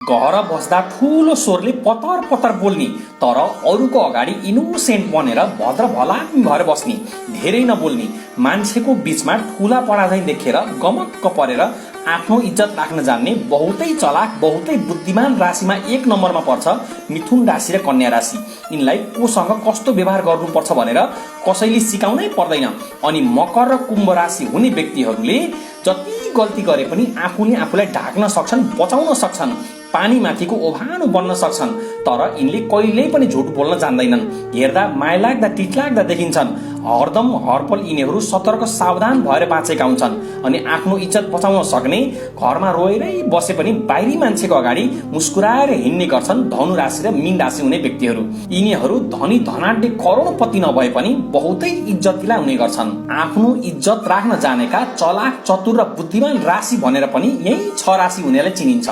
घर बस्दा ठूलो स्वरले पतर पतर बोल्ने तर अरूको अगाडि इनोसेन्ट बनेर भद्र भलामी भएर बस्ने, धेरै नबोल्ने, मान्छेको बीचमा ठूला पडा झैं देखेर गमक्क परेर आफ्नो इज्जत राख्न जान्ने बहुतै चलाक बहुतै बुद्धिमान राशिमा 1 नम्बरमा पर्छ मिथुन राशि र कन्या राशि। यिनलाई कोसँग कस्तो व्यवहार गर्नुपर्छ भनेर कसैले सिकाउनै पर्दैन। अनि मकर र कुम्भ राशि हुने व्यक्तिहरूले जति गल्ती गरे पनि आफूलाई ढाक्न सक्छन्, बचाउन सक्छन्, पानी माथिको ओभानो बन्न सक्छन्, तर यिनले कहिल्यै पनि झुट बोल्न जान्दैनन्। हेर्दा मायालाग्दा टिटलाग्दा देखिन्छन्, हरदम हरपल यिनीहरू सतर्क सावधान भएर बाँचेका हुन्छन् अनि आफ्नो इज्जत बचाउन सक्ने, घरमा रोएरै बसे पनि बाहिरी मान्छेको अगाडि मुस्कुराएर हिँड्ने गर्छन् धनु राशि र मीन राशि हुने व्यक्तिहरू। यिनीहरू धनी धनाढ्य करोडपति नभए पनि बहुतै इज्जतिला हुने गर्छन्। आफ्नो इज्जत राख्न जानेका चलाक चतुर र बुद्धिमान राशि भनेर पनि यही 6 राशि हुनेलाई चिनिन्छ।